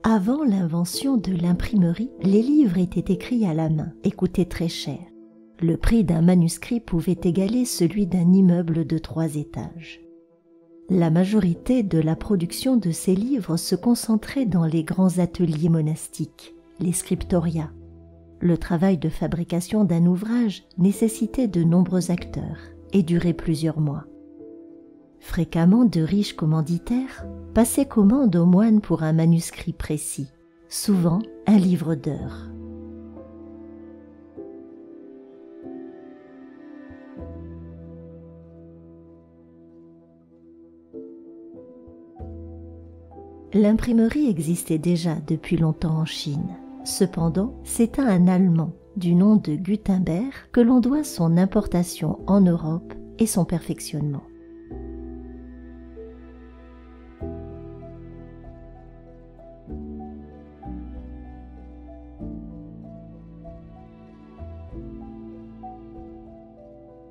Avant l'invention de l'imprimerie, les livres étaient écrits à la main et coûtaient très cher. Le prix d'un manuscrit pouvait égaler celui d'un immeuble de 3 étages. La majorité de la production de ces livres se concentrait dans les grands ateliers monastiques, les scriptoria. Le travail de fabrication d'un ouvrage nécessitait de nombreux acteurs et durait plusieurs mois. Fréquemment, de riches commanditaires passaient commande aux moines pour un manuscrit précis, souvent un livre d'heures. L'imprimerie existait déjà depuis longtemps en Chine. Cependant, c'est à un Allemand du nom de Gutenberg que l'on doit son importation en Europe et son perfectionnement.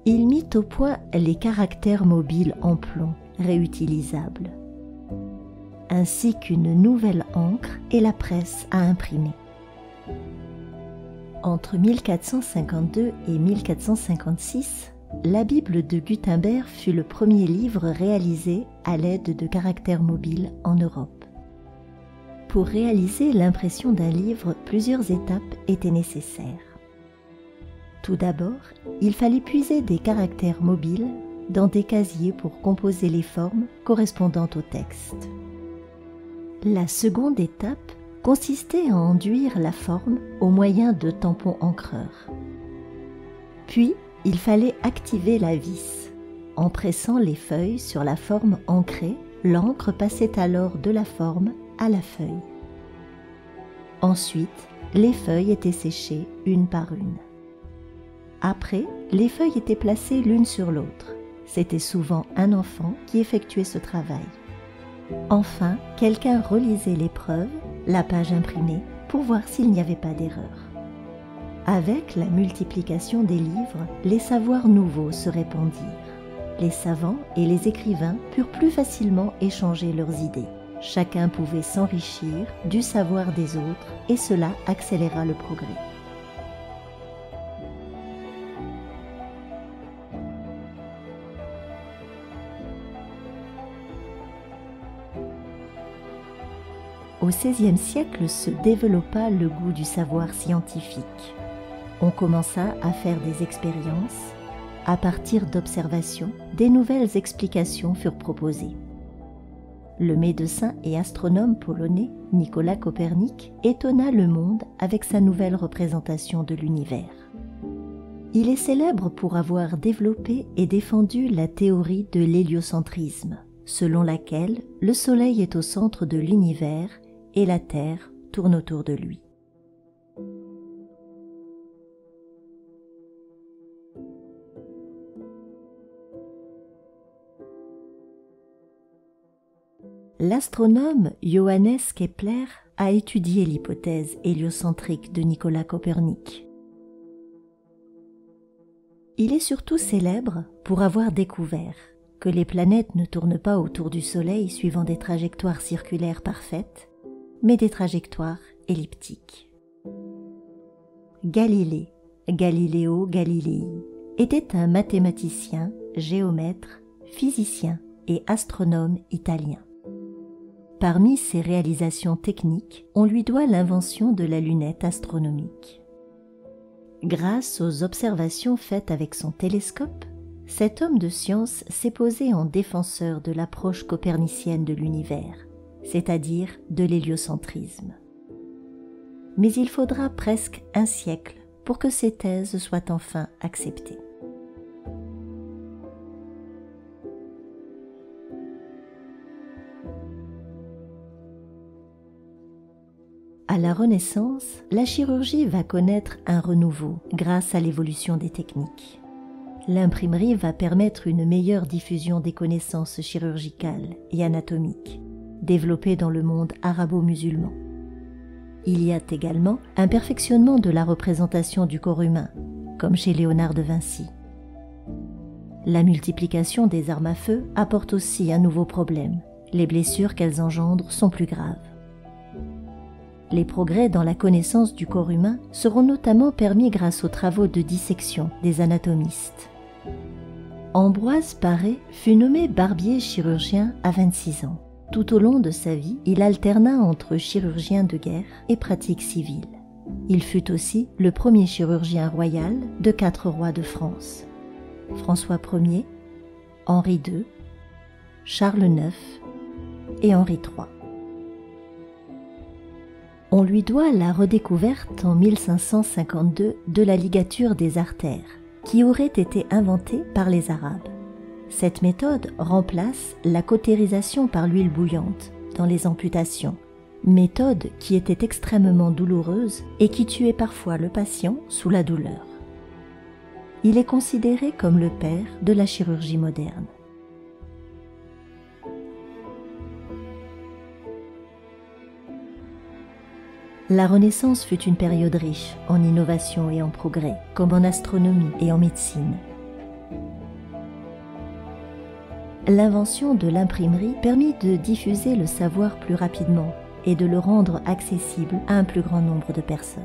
Il mit au point les caractères mobiles en plomb, réutilisables, ainsi qu'une nouvelle encre et la presse à imprimer. Entre 1452 et 1456, la Bible de Gutenberg fut le premier livre réalisé à l'aide de caractères mobiles en Europe. Pour réaliser l'impression d'un livre, plusieurs étapes étaient nécessaires. Tout d'abord, il fallait puiser des caractères mobiles dans des casiers pour composer les formes correspondant au texte. La seconde étape consistait à enduire la forme au moyen de tampons encreurs. Puis, il fallait activer la vis. En pressant les feuilles sur la forme ancrée, l'encre passait alors de la forme à la feuille. Ensuite, les feuilles étaient séchées une par une. Après, les feuilles étaient placées l'une sur l'autre. C'était souvent un enfant qui effectuait ce travail. Enfin, quelqu'un relisait l'épreuve, la page imprimée, pour voir s'il n'y avait pas d'erreur. Avec la multiplication des livres, les savoirs nouveaux se répandirent. Les savants et les écrivains purent plus facilement échanger leurs idées. Chacun pouvait s'enrichir du savoir des autres et cela accéléra le progrès. Au XVIe siècle se développa le goût du savoir scientifique. On commença à faire des expériences. À partir d'observations, des nouvelles explications furent proposées. Le médecin et astronome polonais Nicolas Copernic étonna le monde avec sa nouvelle représentation de l'univers. Il est célèbre pour avoir développé et défendu la théorie de l'héliocentrisme, selon laquelle le Soleil est au centre de l'univers et la Terre tourne autour de lui. L'astronome Johannes Kepler a étudié l'hypothèse héliocentrique de Nicolas Copernic. Il est surtout célèbre pour avoir découvert que les planètes ne tournent pas autour du Soleil suivant des trajectoires circulaires parfaites, mais des trajectoires elliptiques. Galileo Galilei, était un mathématicien, géomètre, physicien et astronome italien. Parmi ses réalisations techniques, on lui doit l'invention de la lunette astronomique. Grâce aux observations faites avec son télescope, cet homme de science s'est posé en défenseur de l'approche copernicienne de l'univers, c'est-à-dire de l'héliocentrisme. Mais il faudra presque un siècle pour que ces thèses soient enfin acceptées. À la Renaissance, la chirurgie va connaître un renouveau grâce à l'évolution des techniques. L'imprimerie va permettre une meilleure diffusion des connaissances chirurgicales et anatomiques, développées dans le monde arabo-musulman. Il y a également un perfectionnement de la représentation du corps humain, comme chez Léonard de Vinci. La multiplication des armes à feu apporte aussi un nouveau problème. Les blessures qu'elles engendrent sont plus graves. Les progrès dans la connaissance du corps humain seront notamment permis grâce aux travaux de dissection des anatomistes. Ambroise Paré fut nommé barbier chirurgien à 26 ans. Tout au long de sa vie, il alterna entre chirurgien de guerre et pratique civile. Il fut aussi le premier chirurgien royal de 4 rois de France: François Ier, Henri II, Charles IX et Henri III. On lui doit la redécouverte en 1552 de la ligature des artères, qui aurait été inventée par les Arabes. Cette méthode remplace la cautérisation par l'huile bouillante dans les amputations, méthode qui était extrêmement douloureuse et qui tuait parfois le patient sous la douleur. Il est considéré comme le père de la chirurgie moderne. La Renaissance fut une période riche en innovation et en progrès, comme en astronomie et en médecine. L'invention de l'imprimerie permit de diffuser le savoir plus rapidement et de le rendre accessible à un plus grand nombre de personnes.